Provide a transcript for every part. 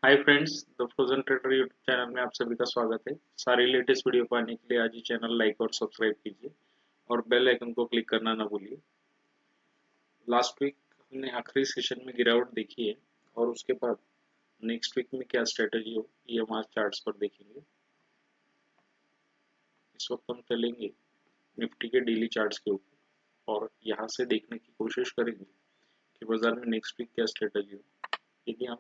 Hi friends, the frozen trader YouTube channel में आप सभी का स्वागत है। सारी लेटेस्ट वीडियो पाने के लिए आज ही चैनल लाइक और सब्सक्राइब कीजिए और बेल आइकन को क्लिक करना ना भूलिए। लास्ट वीक हमने आखिरी सेशन में गिरावट देखी है और उसके बाद नेक्स्ट वीक में क्या स्ट्रेटजी हो ये हम आज चार्ट्स पर देखेंगे। इस वक्त हम चलेंगे निफ्टी के डेली चार्ट्स के ऊपर और यहाँ से देखने की कोशिश करेंगे कि बाजार में नेक्स्ट वीक क्या स्ट्रेटजी हो। यदि हम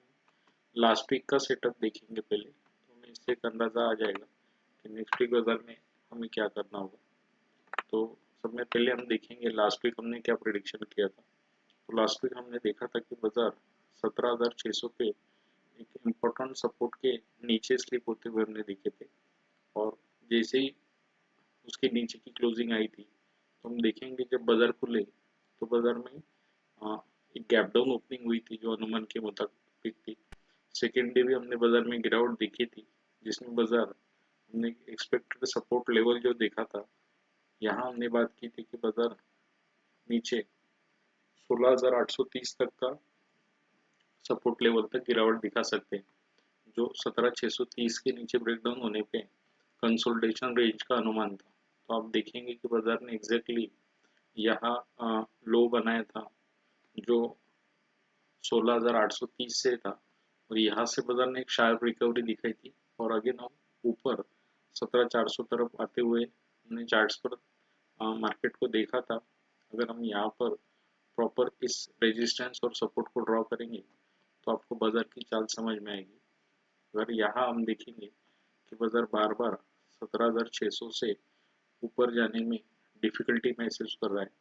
लास्ट वीक का सेटअप देखेंगे पहले तो हमें इससे एक अंदाज़ा आ जाएगा कि नेक्स्ट वीक बाजार में हमें क्या करना होगा। तो सबसे पहले हम देखेंगे लास्ट वीक हमने क्या प्रिडिक्शन किया था। तो लास्ट वीक हमने देखा था कि बाजार 17,600 पे एक इम्पोर्टेंट सपोर्ट के नीचे स्लिप होते हुए हमने देखे थे और जैसे ही उसके नीचे की क्लोजिंग आई थी तो हम देखेंगे जब बाजार खुले तो बाजार में एक गैप डाउन ओपनिंग हुई थी जो अनुमान के मुताबिक थी। सेकेंड डे भी हमने बाजार में गिरावट देखी थी जिसमें बाजार हमने एक्सपेक्टेड सपोर्ट लेवल जो देखा था, यहाँ हमने बात की थी कि बाजार नीचे 16,830 तक का सपोर्ट लेवल तक गिरावट दिखा सकते हैं, जो 17,630 के नीचे ब्रेकडाउन होने पे कंसोलिडेशन रेंज का अनुमान था। तो आप देखेंगे कि बाजार ने एग्जैक्टली यहाँ लो बनाया था जो 16,830 से था और यहाँ से बाजार ने एक शार्प रिकवरी दिखाई थी और अगेन हम ऊपर 17,400 तरफ आते हुए हमने चार्ट्स पर मार्केट को देखा था। अगर हम यहाँ पर प्रॉपर इस रेजिस्टेंस और सपोर्ट को ड्रॉ करेंगे तो आपको बाजार की चाल समझ में आएगी। अगर यहाँ हम देखेंगे कि बाजार बार बार 17,600 से ऊपर जाने में डिफिकल्टी महसूस कर रहा है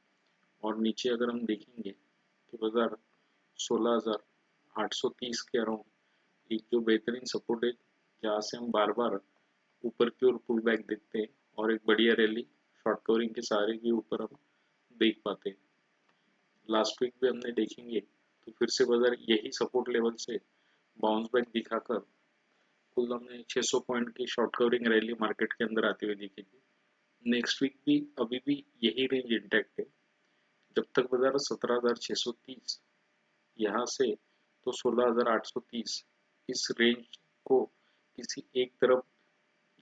और नीचे अगर हम देखेंगे कि बाजार 16,830 के अराउंड एक जो बेहतरीन सपोर्ट है जहाँ से हम बार बार ऊपर की ओर पुल बैक देखते हैं और एक बढ़िया रैली शॉर्ट कवरिंग के सहारे भी ऊपर हम देख पाते हैं। लास्ट वीक भी हमने देखेंगे तो फिर से बाजार यही सपोर्ट लेवल से बाउंस बैक दिखाकर कुल हमने 600 पॉइंट की शॉर्ट कवरिंग रैली मार्केट के अंदर आती हुई देखी थी। नेक्स्ट वीक भी अभी भी यही रेंज इंटैक्ट है। जब तक बाजार 17,630 यहाँ से तो 16,830 इस रेंज को किसी एक तरफ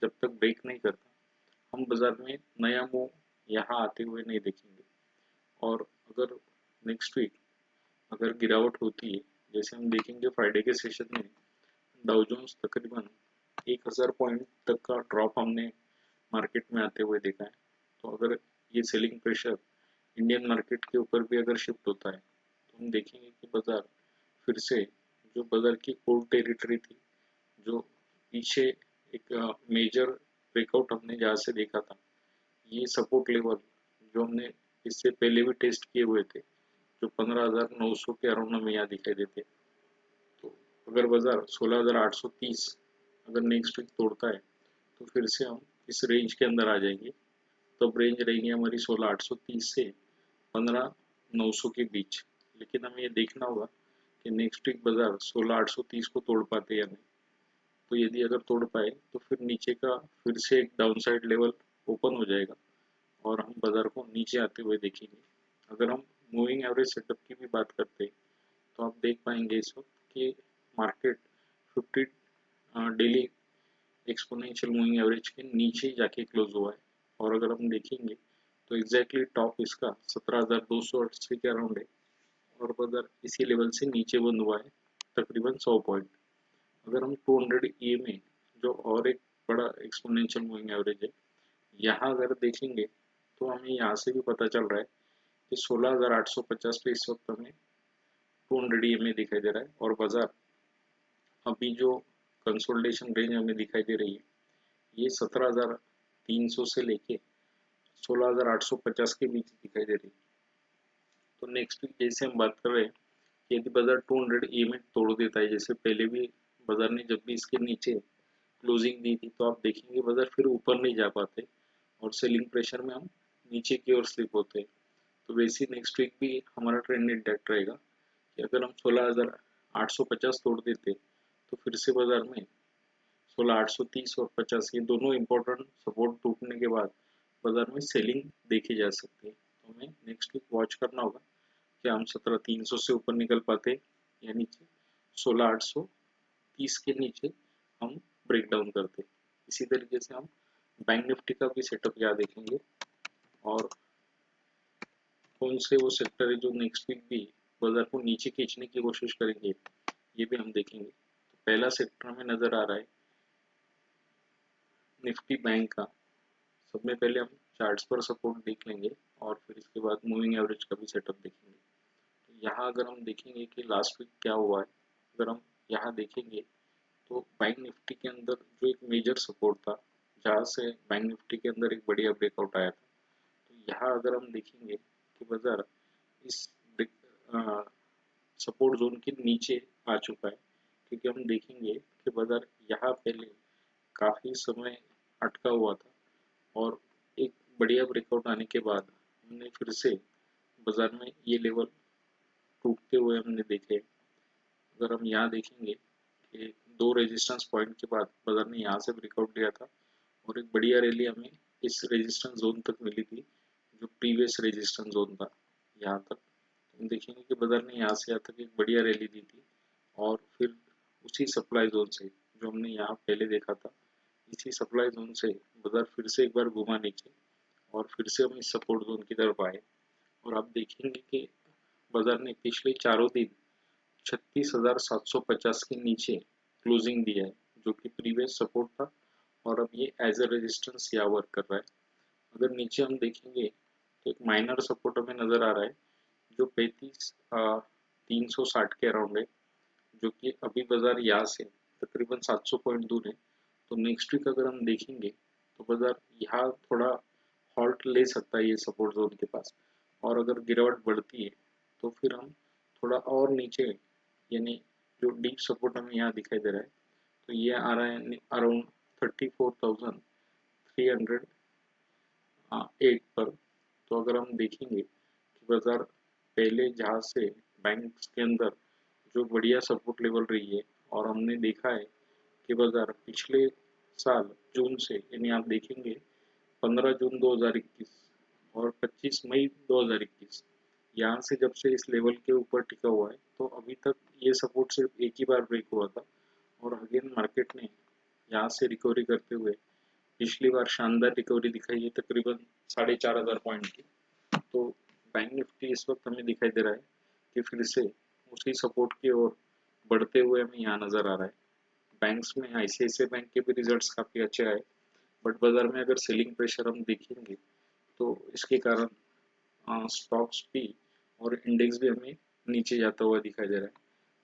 जब तक ब्रेक नहीं करता हम बाजार में नया मूव यहाँ आते हुए नहीं देखेंगे। और अगर नेक्स्ट वीक अगर गिरावट होती है जैसे हम देखेंगे फ्राइडे के सेशन में डाउ जोन्स तकरीबन 1,000 पॉइंट तक का ड्रॉप हमने मार्केट में आते हुए देखा है। तो अगर ये सेलिंग प्रेशर इंडियन मार्केट के ऊपर भी अगर शिफ्ट होता है तो हम देखेंगे कि बाजार फिर से जो बाजार की ओल्ड टेरिटरी थी, जो पीछे एक मेजर ब्रेकआउट हमने जहाँ से देखा था, ये सपोर्ट लेवल जो हमने इससे पहले भी टेस्ट किए हुए थे जो 15,900 के अराउंड हमें यहाँ दिखाई देते। तो अगर बाजार 16,830 अगर नेक्स्ट वीक तोड़ता है तो फिर से हम इस रेंज के अंदर आ जाएंगे। तब रेंज रहेगी हमारी 16,830 से 15,900 के बीच। लेकिन हमें ये देखना होगा कि नेक्स्ट वीक बाजार 16,830 को तोड़ पाते या नहीं। तो यदि अगर तोड़ पाए तो फिर नीचे का फिर से एक डाउनसाइड लेवल ओपन हो जाएगा और हम बाजार को नीचे आते हुए देखेंगे। अगर हम मूविंग एवरेज सेटअप की भी बात करते हैं तो आप देख पाएंगे इस वक्त कि market 50 daily exponential moving average के नीचे जाके क्लोज हुआ है और अगर हम देखेंगे तो एग्जैक्टली टॉप इसका 17,280 के अराउंड है और बाजार इसी लेवल से नीचे बंद हुआ है तकरीबन 100 पॉइंट। अगर हम 200 EMA जो और एक बड़ा एक्सपोनेंशियल मूविंग एवरेज है, यहाँ अगर देखेंगे तो हमें यहाँ से भी पता चल रहा है कि 16,850 पे इस वक्त हमें 200 EMA दिखाई दे रहा है और बाजार अभी जो कंसोलिडेशन रेंज हमें दिखाई दे रही है ये 17,300 से लेके 16,850 के बीच दिखाई दे रही है। तो नेक्स्ट वीक जैसे हम बात कर रहे हैं कि यदि बाजार 200 EMA तोड़ देता है जैसे पहले भी बाजार ने जब भी इसके नीचे क्लोजिंग दी थी तो आप देखेंगे बाजार फिर ऊपर नहीं जा पाते और सेलिंग प्रेशर में हम नीचे की ओर स्लिप होते हैं। तो वैसे नेक्स्ट वीक भी हमारा ट्रेंड इंटैक्ट रहेगा कि अगर हम 16,850 तोड़ देते तो फिर से बाजार में 16,830 और 50 ये दोनों इंपॉर्टेंट सपोर्ट टूटने के बाद बाजार में सेलिंग देखी जा सकती है। तो हमें नेक्स्ट वीक वॉच करना होगा कि हम 17,300 से ऊपर निकल पाते या नीचे 16,800 30 के नीचे हम ब्रेक डाउन करते। इसी तरीके से हम बैंक निफ्टी का भी सेटअप यहाँ देखेंगे और कौन से वो सेक्टर है जो नेक्स्ट वीक भी बाजार को नीचे खींचने की कोशिश करेंगे, ये भी हम देखेंगे। तो पहला सेक्टर हमें नजर आ रहा है निफ्टी बैंक का। सब में पहले हम चार्ट्स पर सपोर्ट देख लेंगे और फिर इसके बाद मूविंग एवरेज का भी सेटअप देखेंगे। तो यहाँ अगर हम देखेंगे कि लास्ट वीक क्या हुआ है, अगर हम यहाँ देखेंगे तो बैंक निफ्टी के अंदर जो एक मेजर सपोर्ट था, जहाँ से बैंक निफ्टी के अंदर एक बढ़िया ब्रेकआउट आया था, तो यहाँ अगर हम देखेंगे कि बाजार इस सपोर्ट जोन के नीचे आ चुका है, क्योंकि हम देखेंगे कि बाजार यहाँ पहले काफ़ी समय अटका हुआ था और एक बढ़िया ब्रेकआउट आने के बाद हमने फिर से बाजार में ये लेवल टूटते हुए हमने देखे। अगर हम यहाँ देखेंगे कि दो रेजिस्टेंस पॉइंट के बाद बाजार ने यहाँ से ब्रेकआउट लिया था और एक बढ़िया रैली हमें इस रेजिस्टेंस जोन तक मिली थी, जो प्रीवियस रेजिस्टेंस जोन था यहाँ तक। हम देखेंगे कि बाजार ने यहाँ से यहाँ तक एक बढ़िया रैली दी थी और फिर उसी सप्लाई जोन से जो हमने यहाँ पहले देखा था, इसी सप्लाई जोन से बाजार फिर से एक बार घुमा नीचे और फिर से हम इस सपोर्ट जोन की तरफ आए। और आप देखेंगे कि बाजार ने पिछले चारों दिन 36,750 के नीचे क्लोजिंग दिया है, जो कि प्रीवियस सपोर्ट था और अब ये एज अ रेजिस्टेंस यहाँ वर्क कर रहा है। अगर नीचे हम देखेंगे तो एक माइनर सपोर्ट हमें नजर आ रहा है जो 360 के अराउंड है, जो कि अभी बाजार यहाँ से तकरीबन 700 पॉइंट दूर है। तो नेक्स्ट वीक अगर हम देखेंगे तो बाजार यहाँ थोड़ा हॉल्ट ले सकता है ये सपोर्ट जोन के पास, और अगर गिरावट बढ़ती है तो फिर हम थोड़ा और नीचे, यानी जो डीप सपोर्ट हमें यहाँ दिखाई दे रहा है, तो ये आ रहा है अराउंड 34,308 पर। तो अगर हम देखेंगे कि बाजार पहले जहाँ से बैंक के अंदर जो बढ़िया सपोर्ट लेवल रही है, और हमने देखा है कि बाजार पिछले साल जून से, यानी आप देखेंगे 15 जून 2021 और 25 मई 2021, यहाँ से जब से इस लेवल के ऊपर टिका हुआ है, तो अभी तक ये सपोर्ट सिर्फ एक ही बार ब्रेक हुआ था और अगेन मार्केट ने यहाँ से रिकवरी करते हुए पिछली बार शानदार रिकवरी दिखाई है तकरीबन 4,500 पॉइंट की। तो बैंक निफ्टी इस वक्त हमें दिखाई दे रहा है कि फिर से उसी सपोर्ट की ओर बढ़ते हुए हमें यहाँ नजर आ रहा है। बैंक्स में आईसीआईसीआई बैंक के भी रिजल्ट्स काफ़ी अच्छे आए, बट बाजार में अगर सेलिंग प्रेशर हम देखेंगे तो इसके कारण स्टॉक्स भी और इंडेक्स भी हमें नीचे जाता हुआ दिखाई दे रहा है।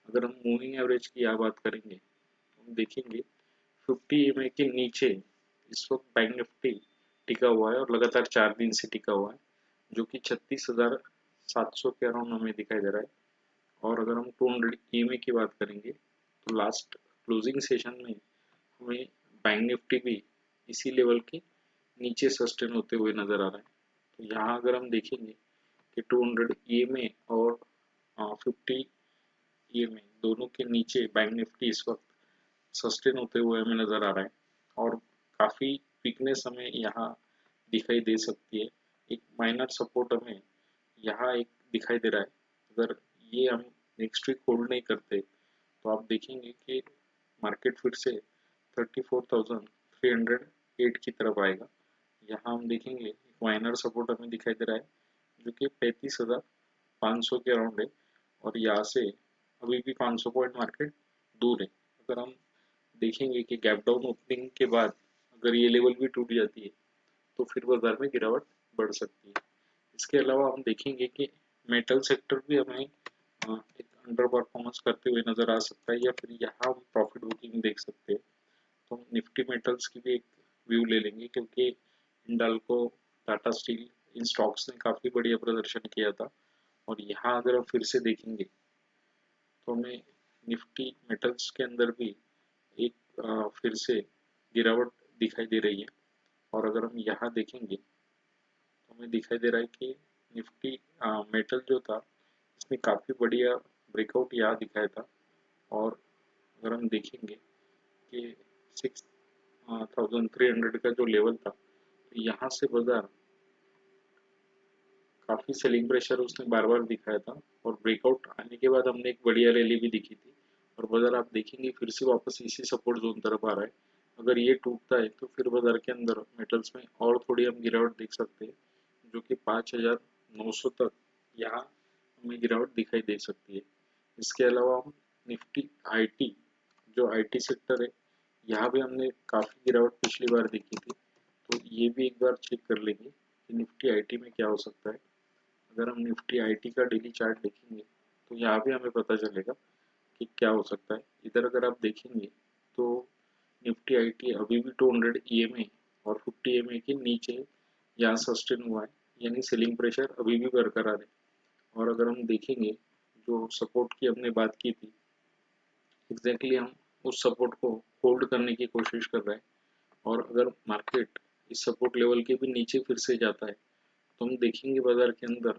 अगर हम मूविंग एवरेज की यहाँ बात करेंगे तो हम देखेंगे 50 EMA के नीचे इस वक्त बैंक निफ्टी टिका हुआ है और लगातार 4 दिन से टिका हुआ है, जो कि 36,700 के अराउंड हमें दिखाई दे रहा है। और अगर हम 200 EMA की बात करेंगे तो लास्ट क्लोजिंग सेशन में हमें बैंक निफ्टी भी इसी लेवल के नीचे सस्टेन होते हुए नजर आ रहा है। तो यहाँ अगर हम देखेंगे कि 200 EMA और 50 EMA दोनों के नीचे बैंक निफ्टी इस वक्त सस्टेन होते हुए हमें नजर आ रहा है और काफ़ी वीकनेस हमें यहाँ दिखाई दे सकती है। एक माइनर सपोर्ट हमें यहाँ एक दिखाई दे रहा है। अगर ये हम नेक्स्ट वीक होल्ड नहीं करते तो आप देखेंगे कि मार्केट फिर से 34,308 की तरफ आएगा। यहाँ हम देखेंगे एक माइनर सपोर्ट हमें दिखाई दे रहा है जो कि 35,500 के अराउंड है और यहाँ से अभी भी 500 पॉइंट मार्केट दूर है। अगर हम देखेंगे कि गैप डाउन ओपनिंग के बाद अगर ये लेवल भी टूट जाती है तो फिर बाजार में गिरावट बढ़ सकती है। इसके अलावा हम देखेंगे कि मेटल सेक्टर भी हमें एक अंडर परफॉर्मेंस करते हुए नजर आ सकता है, या फिर यहाँ हम प्रॉफिट बुकिंग देख सकते हैं। तो हम निफ्टी मेटल्स की भी एक व्यू ले लेंगे, क्योंकि हिंडाल्को, टाटा स्टील, इन स्टॉक्स ने काफ़ी बढ़िया प्रदर्शन किया था और यहाँ अगर हम फिर से देखेंगे तो हमें निफ्टी मेटल्स के अंदर भी एक फिर से गिरावट दिखाई दे रही है। और अगर हम यहाँ देखेंगे तो हमें दिखाई दे रहा है कि निफ्टी मेटल जो था इसने काफ़ी बढ़िया ब्रेकआउट यहाँ दिखाया था। और अगर हम देखेंगे कि 6,300 का जो लेवल था, तो यहाँ से बाजार काफ़ी सेलिंग प्रेशर उसने बार बार दिखाया था और ब्रेकआउट आने के बाद हमने एक बढ़िया रैली भी दिखी थी और बाजार आप देखेंगे फिर से वापस इसी सपोर्ट जोन तरफ आ रहा है। अगर ये टूटता है तो फिर बाजार के अंदर मेटल्स में और थोड़ी हम गिरावट देख सकते हैं, जो कि 5,900 तक यहाँ हमें गिरावट दिखाई दे सकती है। इसके अलावा हम निफ्टी आईटी, जो आईटी सेक्टर है, यहाँ भी हमने काफ़ी गिरावट पिछली बार देखी थी, तो ये भी एक बार चेक कर लेंगे कि निफ्टी आईटी में क्या हो सकता है। अगर हम निफ्टी आईटी का डेली चार्ट देखेंगे तो यहाँ भी हमें पता चलेगा कि क्या हो सकता है। इधर अगर आप देखेंगे तो निफ्टी आईटी अभी भी 200 ईएमए और 50 ईएमए के नीचे यहाँ सस्टेन हुआ है, यानी सेलिंग प्रेशर अभी भी बरकरार है। और अगर हम देखेंगे जो सपोर्ट की हमने बात की थी, एग्जैक्टली हम उस सपोर्ट को होल्ड करने की कोशिश कर रहे हैं। और अगर मार्केट इस सपोर्ट लेवल के भी नीचे फिर से जाता है तो हम देखेंगे बाजार के अंदर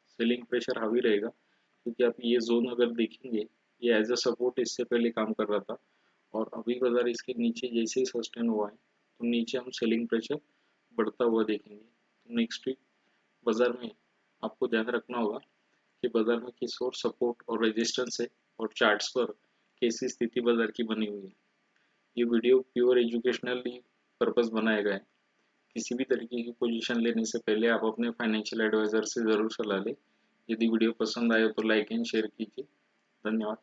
सेलिंग प्रेशर हावी रहेगा, क्योंकि आप ये जोन अगर देखेंगे, ये एज अ सपोर्ट इससे पहले काम कर रहा था और अभी बाजार इसके नीचे जैसे ही सस्टेन हुआ है तो नीचे हम सेलिंग प्रेशर बढ़ता हुआ देखेंगे। तो नेक्स्ट वीक बाजार में आपको ध्यान रखना होगा कि बाजार में किस और सपोर्ट और रेजिस्टेंस है और चार्ट्स पर कैसी स्थिति बाजार की बनी हुई है। ये वीडियो प्योर एजुकेशनली पर्पस बनाया गया है। किसी भी तरीके की पोजीशन लेने से पहले आप अपने फाइनेंशियल एडवाइजर से ज़रूर सलाह लें। यदि वीडियो पसंद आए तो लाइक एंड शेयर कीजिए। धन्यवाद।